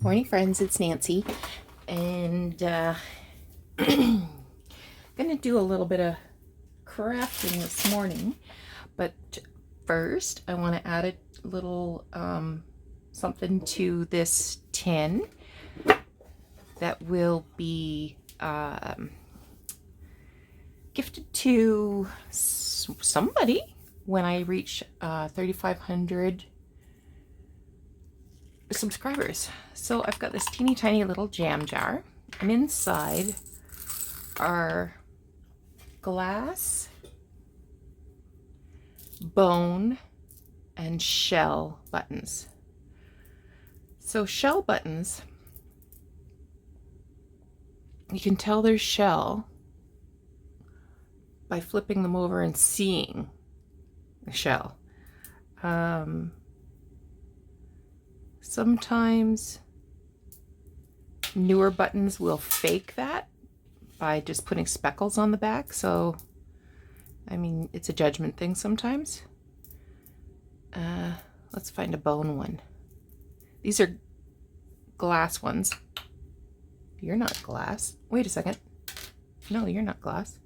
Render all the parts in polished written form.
Morning, friends. It's Nancy, and gonna do a little bit of crafting this morning. But first, I want to add a little something to this tin that will be gifted to somebody when I reach 3,500 subscribers. So I've got this teeny tiny little jam jar, and inside are glass, bone, and shell buttons. So shell buttons, you can tell they're shell by flipping them over and seeing the shell. Sometimes newer buttons will fake that by just putting speckles on the back. So, I mean, it's a judgment thing sometimes. Let's find a bone one. These are glass ones. You're not glass. Wait a second. No, you're not glass.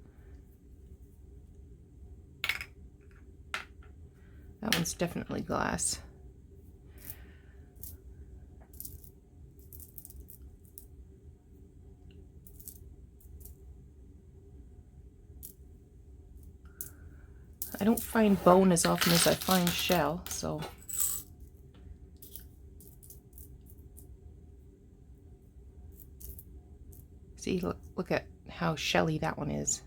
That one's definitely glass. I don't find bone as often as I find shell, so. See, look at how shelly that one is.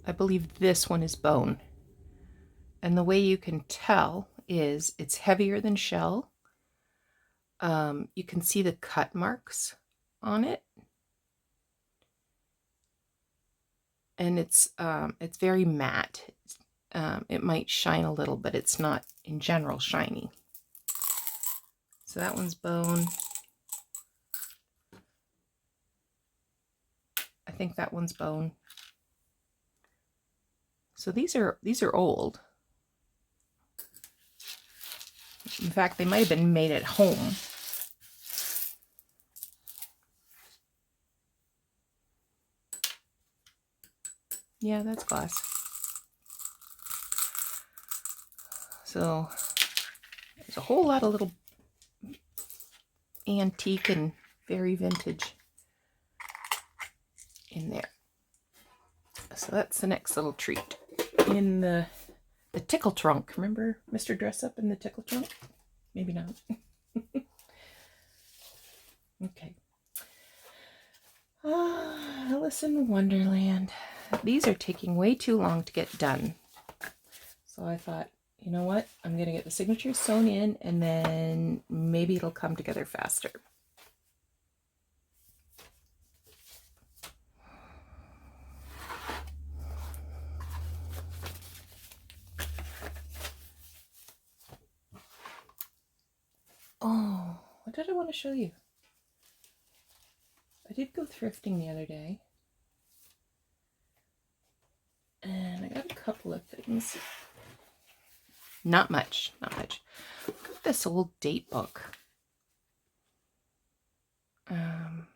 I believe this one is bone. And the way you can tell is it's heavier than shell. You can see the cut marks on it. And it's very matte. It might shine a little, but it's not in general shiny. So that one's bone. I think that one's bone. So these are old. In fact, they might have been made at home. Yeah, that's glass. So there's a whole lot of little antique and very vintage in there. So that's the next little treat. In the tickle trunk. Remember Mr. Dress Up in the tickle trunk? Maybe not. Okay. Alice in Wonderland. These are taking way too long to get done. So I thought, you know what? I'm going to get the signatures sewn in, and then maybe it'll come together faster. Oh, what did I want to show you? I did go thrifting the other day. And I got a couple of things. Not much, not much. Look at this old date book. And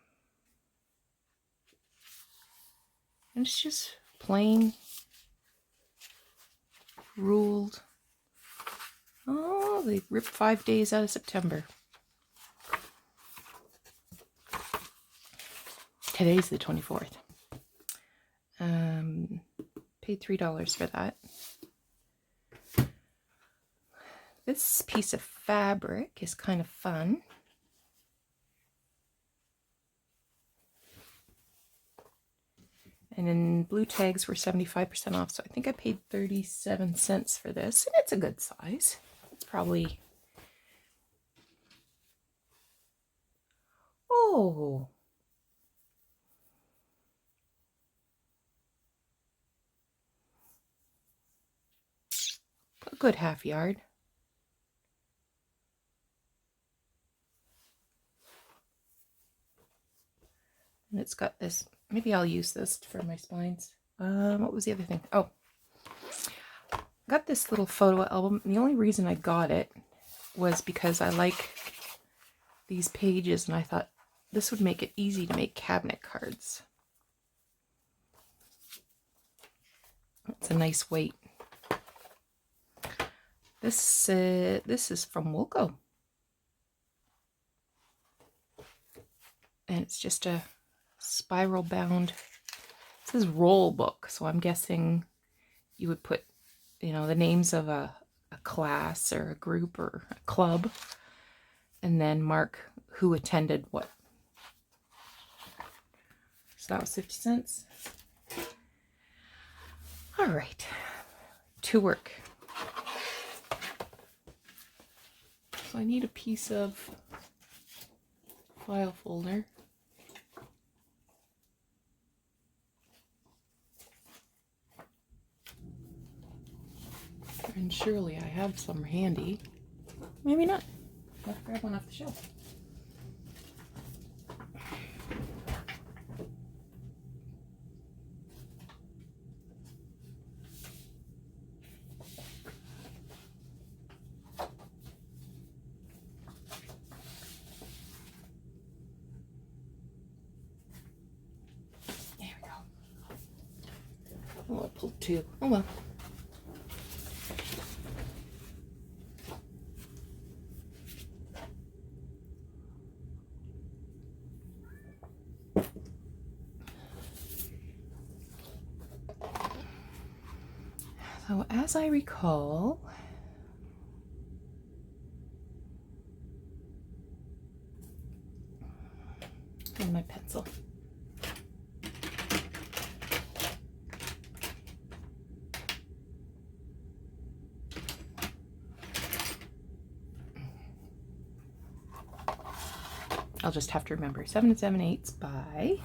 it's just plain, ruled. Oh, they ripped 5 days out of September. Today's the 24th. Paid $3 for that. This piece of fabric is kind of fun. And then blue tags were 75% off, so I think I paid 37 cents for this, and it's a good size. It's probably... Oh! good half yard. And it's got this, maybe I'll use this for my spines. What was the other thing? Oh, got this little photo album. The only reason I got it was because I like these pages and I thought this would make it easy to make cabinet cards. It's a nice weight. This is from Wilco. And it's just a spiral bound. It says roll book, so I'm guessing you would put, you know, the names of a class or a group or a club, and then mark who attended what. So that was 50 cents. All right, to work. So I need a piece of file folder. And surely I have some handy. Maybe not. I'll have to grab one off the shelf. There we go. Oh, I pulled two. Oh well. So as I recall, and my pencil. I'll just have to remember 7 7/8 by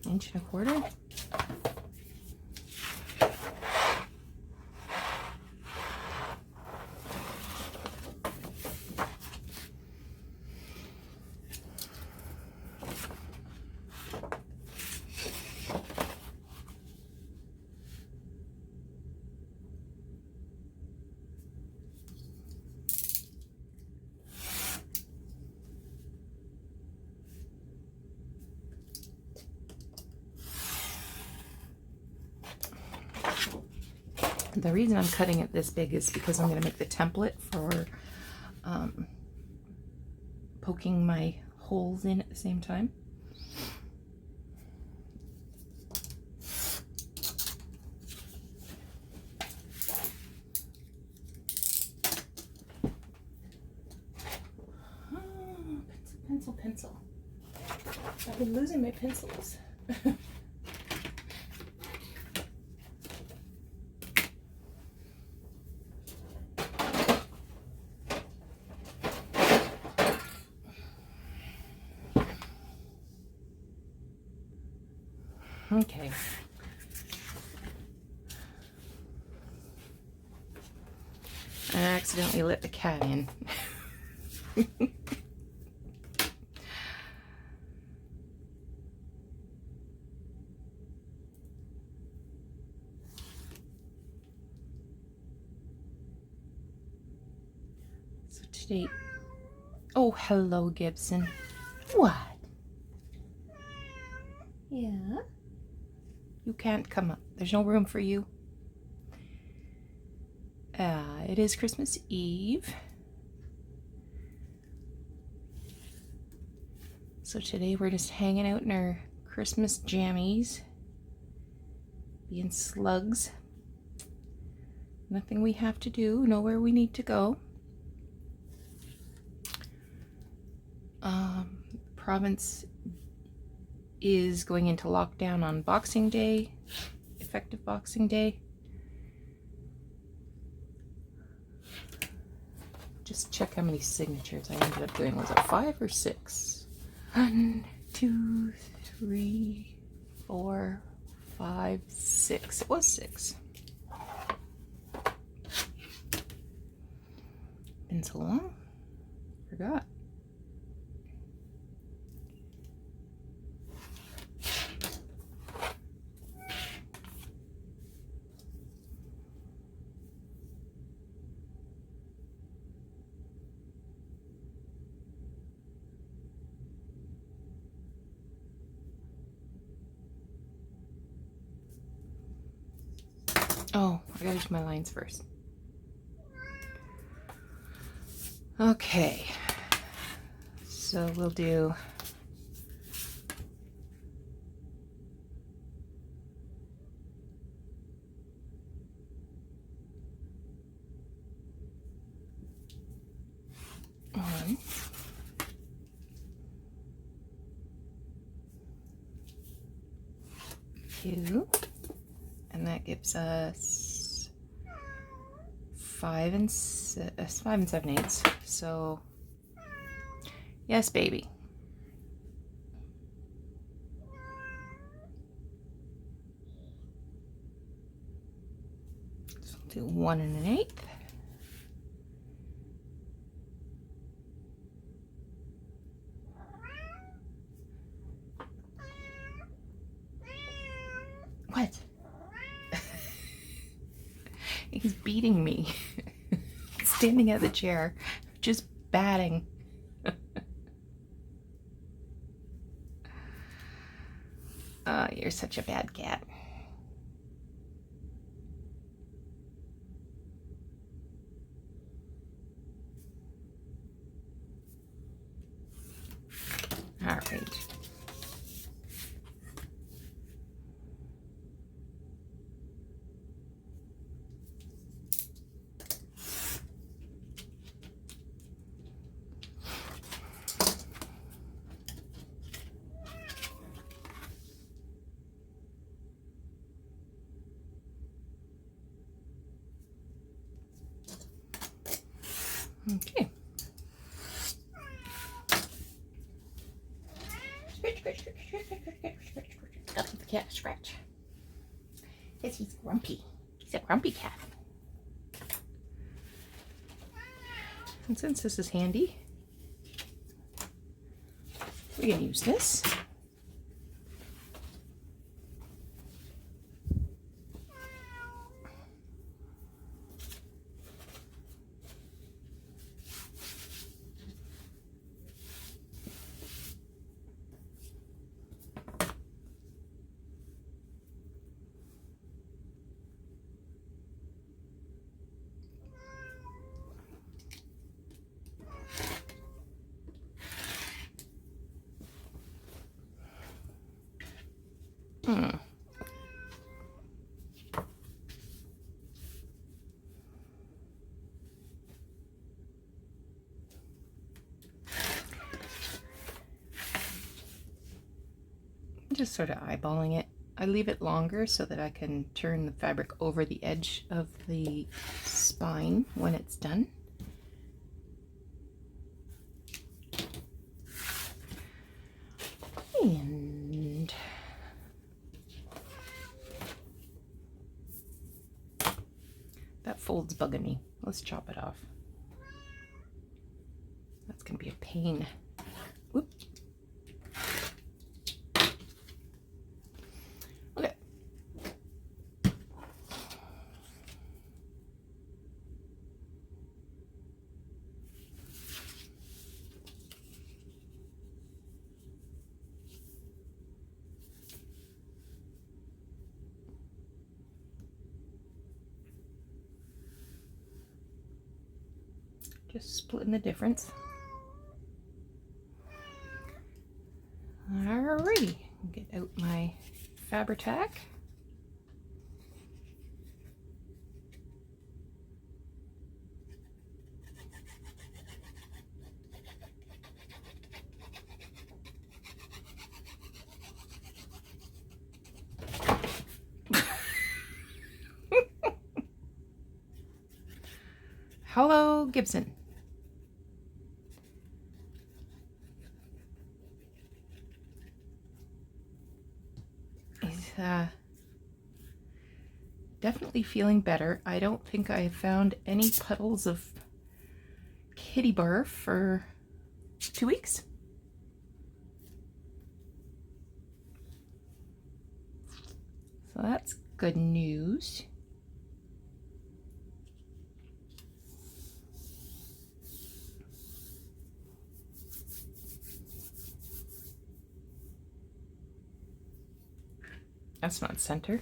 1 1/4 inches. The reason I'm cutting it this big is because I'm going to make the template for poking my holes in at the same time. Oh, pencil. I've been losing my pencils. Okay. I accidentally let the cat in. So today... Oh, hello, Gibson. What? Yeah? You can't come up. There's no room for you. It is Christmas Eve. So today we're just hanging out in our Christmas jammies. Being slugs. Nothing we have to do. Nowhere we need to go. The province is going into lockdown on Boxing Day, effective Boxing Day. Just check how many signatures I ended up doing. Was it 5 or 6? 1, 2, 3, 4, 5, 6. It was 6. Been so long. Forgot. Oh, I gotta do my lines first. Okay, so we'll do one, 2, and that gives us 5 and 7/8. So yes, baby. So we'll do 1 1/8. What? He's beating me. Standing at the chair, just batting. Oh, you're such a bad cat. All right. Okay. Got the cat scratch. Yes, he's grumpy. He's a grumpy cat. And since this is handy, we can use this. Just sort of eyeballing it. I leave it longer so that I can turn the fabric over the edge of the spine when it's done. And that fold's bugging me. Let's chop it off. That's gonna be a pain. Whoops. Okay. Just splitting the difference. Alrighty, get out my Fabri-Tac. Hello, Gibson. definitely feeling better. I don't think I have found any puddles of kitty barf for 2 weeks. So that's good news. That's not center.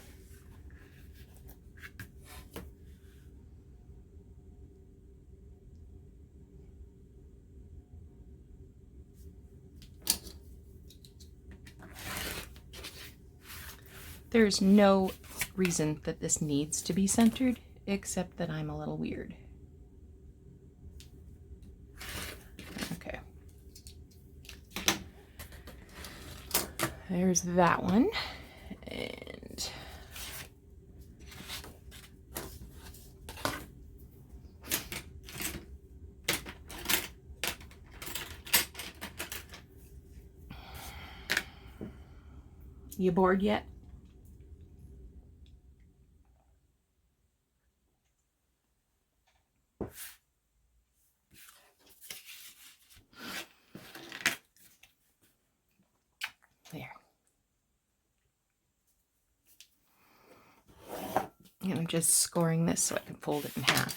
There's no reason that this needs to be centered, except that I'm a little weird. Okay. There's that one. And you bored yet? There. And I'm just scoring this so I can fold it in half.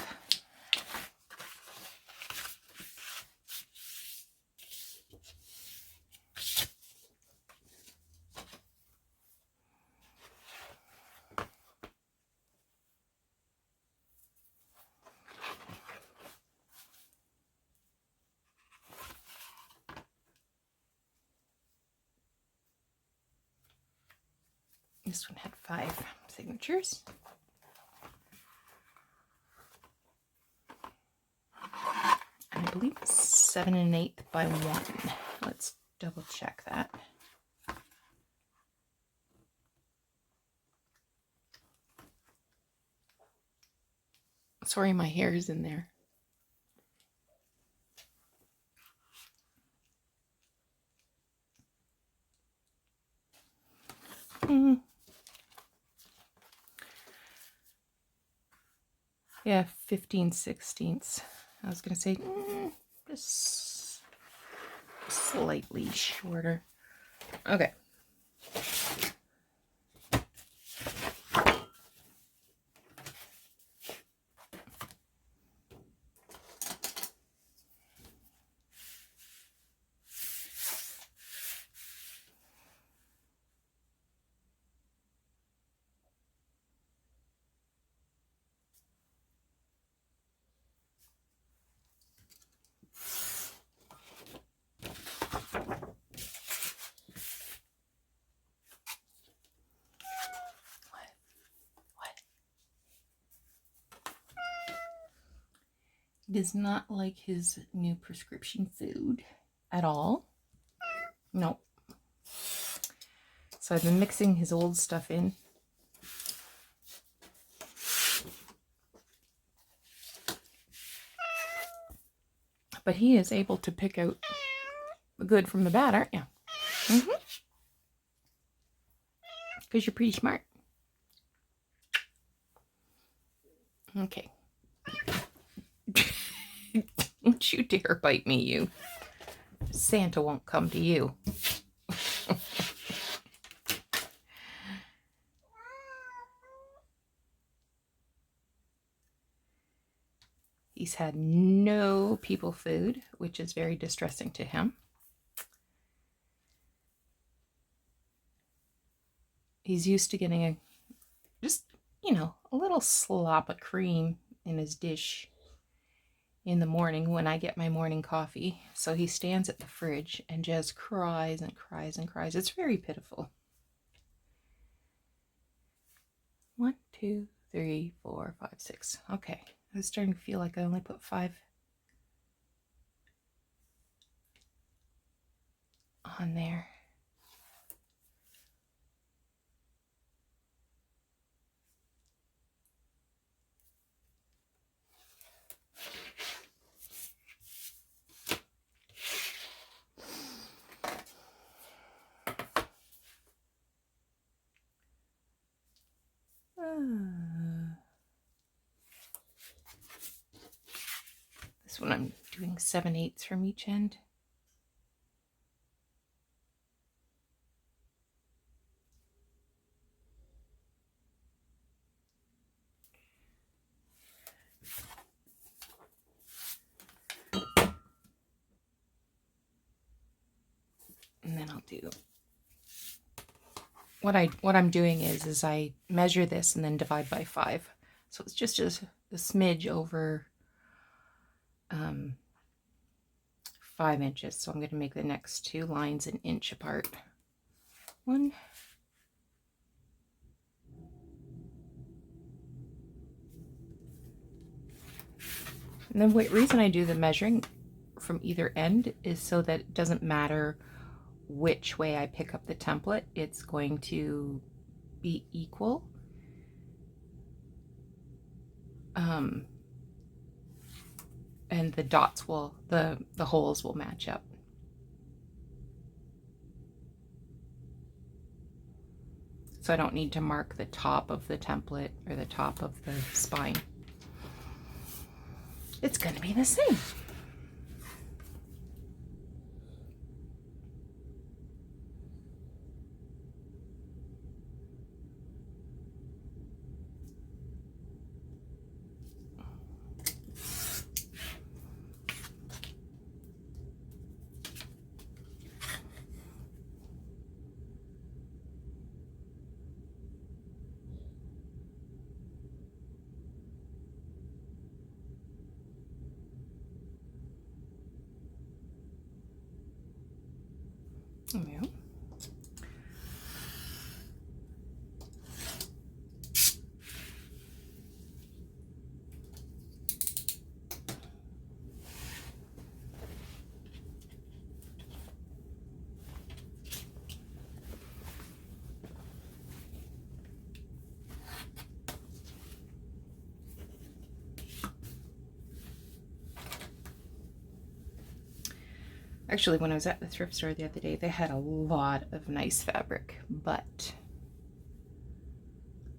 This one had 5 signatures. And I believe it's 7 1/8 by 1. Let's double check that. Sorry, my hair is in there. Yeah, 15/16. I was going to say just slightly shorter. Okay. He does not like his new prescription food at all. Nope. So I've been mixing his old stuff in. But he is able to pick out the good from the bad, aren't you? Because you're pretty smart. Okay. Don't you dare bite me, you. Santa won't come to you. He's had no people food, which is very distressing to him. He's used to getting just, a little slop of cream in his dish in the morning when I get my morning coffee. So he stands at the fridge and just cries and cries and cries. It's very pitiful. 1, 2, 3, 4, 5, 6. Okay. I was starting to feel like I only put 5 on there. This one I'm doing 7/8 from each end. And then I'll do what I'm doing is I measure this and then divide by 5. So it's just a smidge over 5 inches. So I'm going to make the next 2 lines an inch apart. 1. And the reason I do the measuring from either end is so that it doesn't matter which way I pick up the template, it's going to be equal. And the dots will, the holes will match up. So I don't need to mark the top of the template or the top of the spine. It's going to be the same. There we go. Actually, when I was at the thrift store the other day, they had a lot of nice fabric, but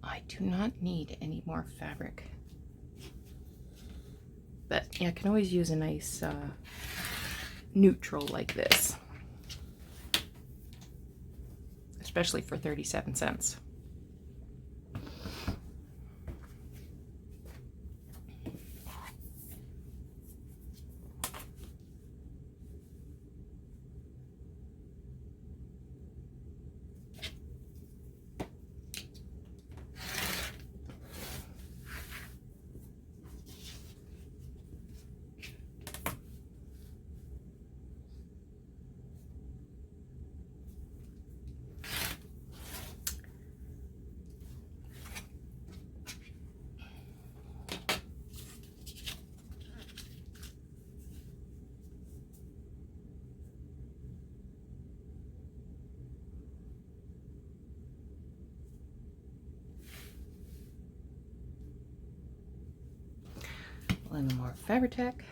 I do not need any more fabric. But yeah, I can always use a nice neutral like this, especially for 37 cents. A little more Fabri-Tac.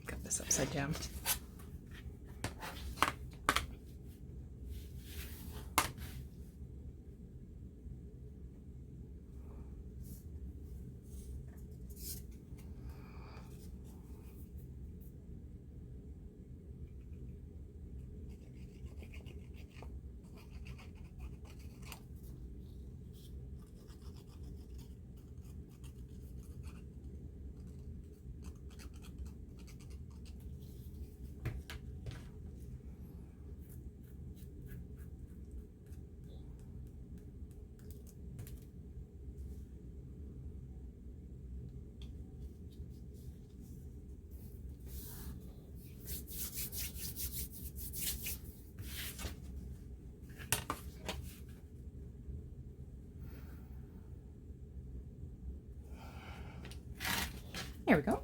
Got this upside down. There we go.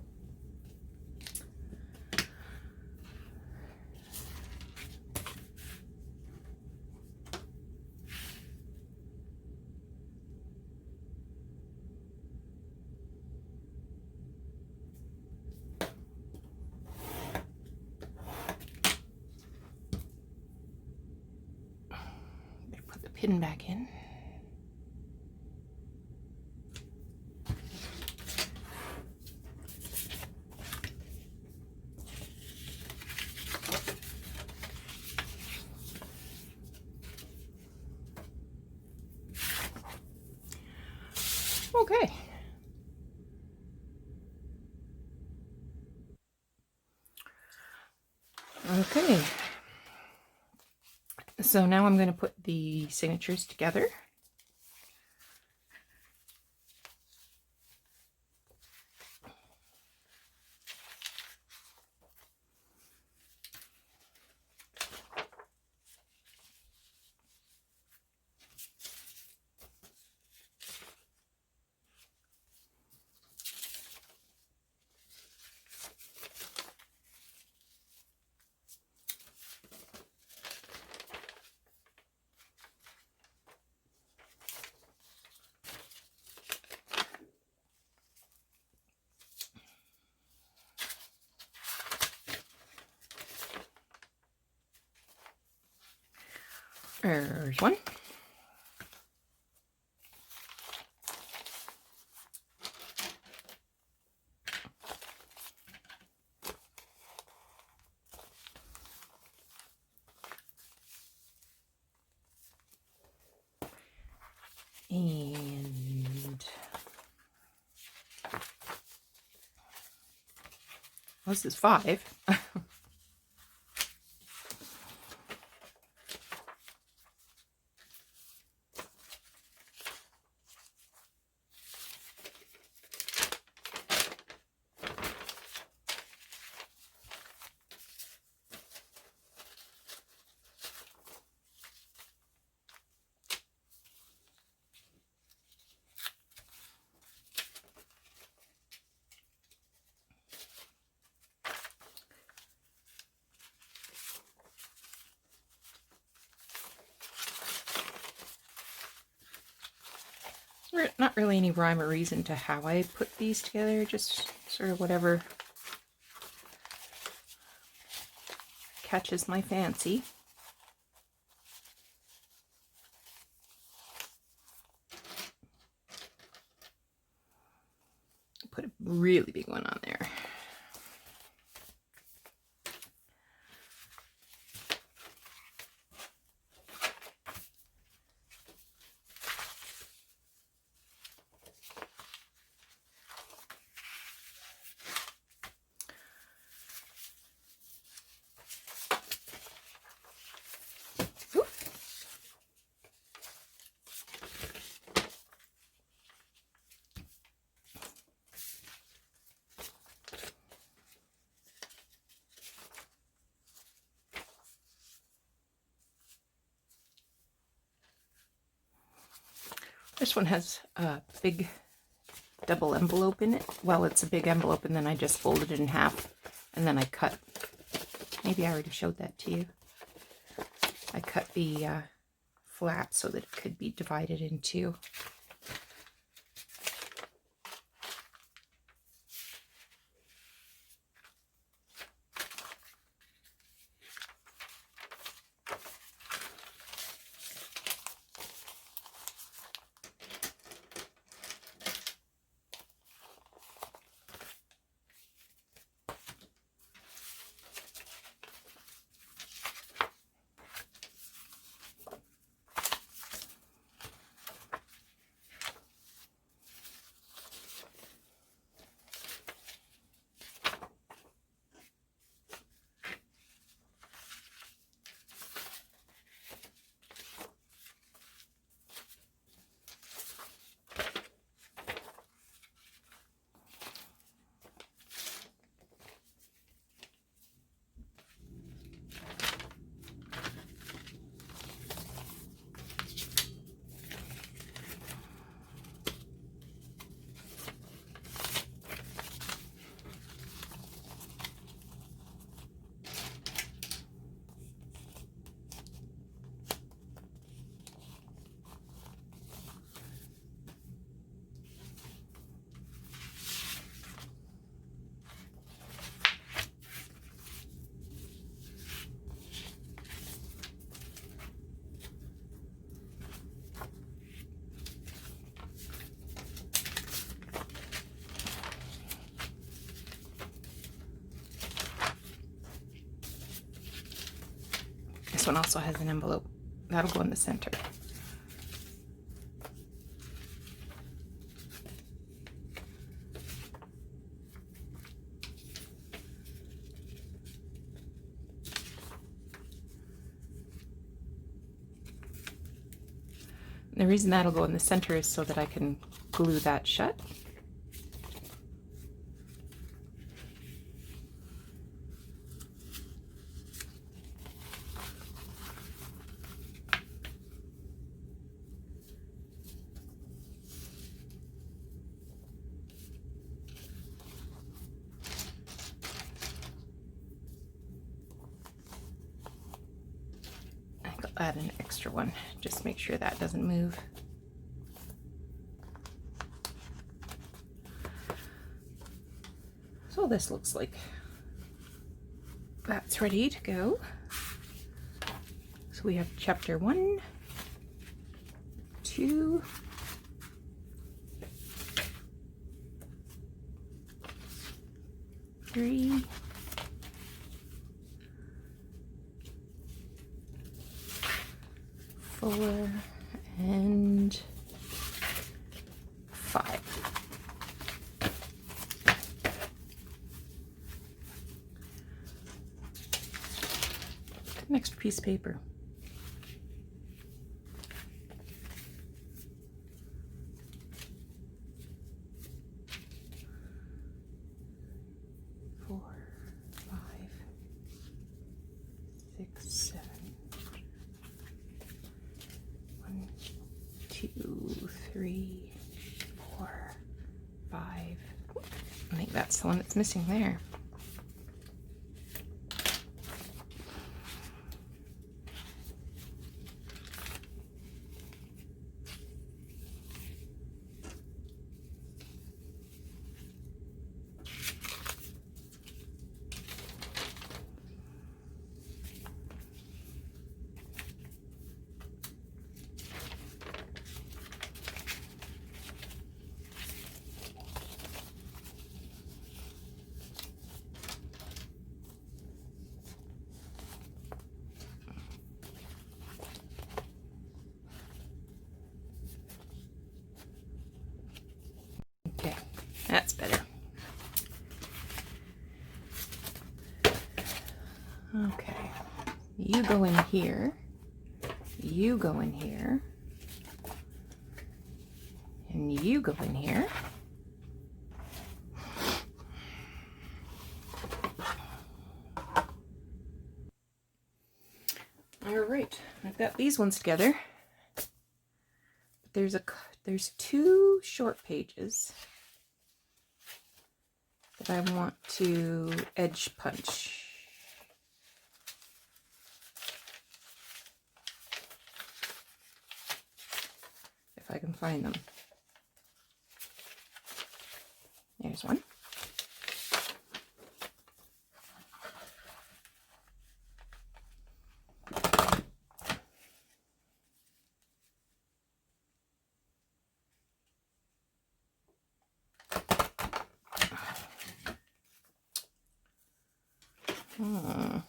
pin back in. Okay. Okay. So now I'm going to put the signatures together. There's one. And this is 5. Not really any rhyme or reason to how I put these together, just sort of whatever catches my fancy. Put a really big one on there. This one has a big double envelope in it. Well, it's a big envelope, and then I just folded it in half, and then I cut. Maybe I already showed that to you. I cut the flap so that it could be divided in two. this one also has an envelope. That'll go in the center. The reason that'll go in the center is so that I can glue that shut. I'll add an extra one, just make sure that doesn't move. So this looks like that's ready to go. So we have chapter 1, 2, 3, 4, and 5. An extra piece of paper. Four, 5, 6, 7. 1, 2, 3, 4, 5. I think that's the one that's missing there. Okay, that's better. Okay, you go in here, you go in here, and you go in here. All right, I've got these ones together. There's 2 short pages that I want to edge punch. If I can find them. There's one. Oh,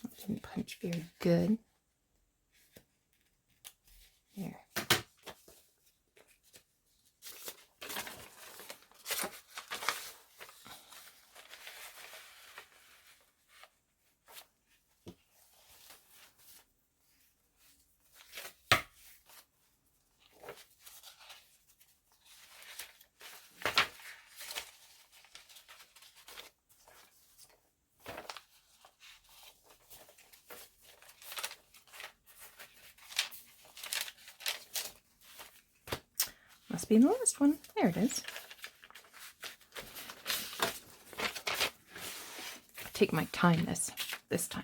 that didn't punch very good. There. Must be in the last one. There it is. I'll take my time this time.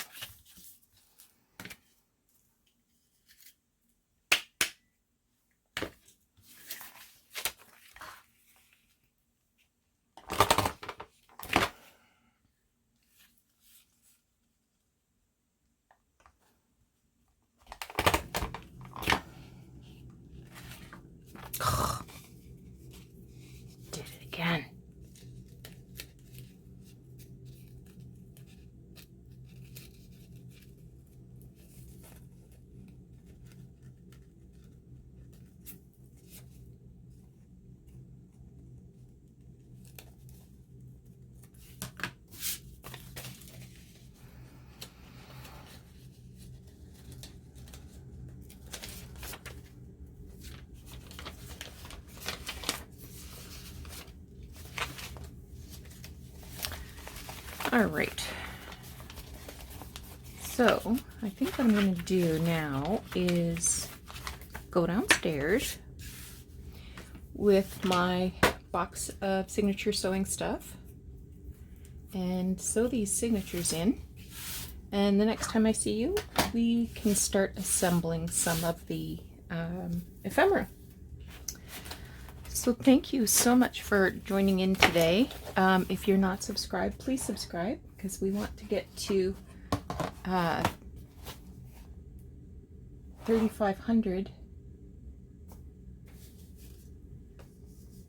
Did it again. All right. So I think what I'm going to do now is go downstairs with my box of signature sewing stuff and sew these signatures in. And the next time I see you, we can start assembling some of the ephemera. So thank you so much for joining in today. If you're not subscribed, please subscribe, because we want to get to 3,500.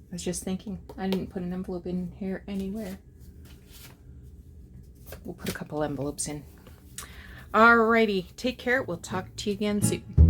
I was just thinking, I didn't put an envelope in here anywhere. We'll put a couple envelopes in. Alrighty, take care. We'll talk to you again soon.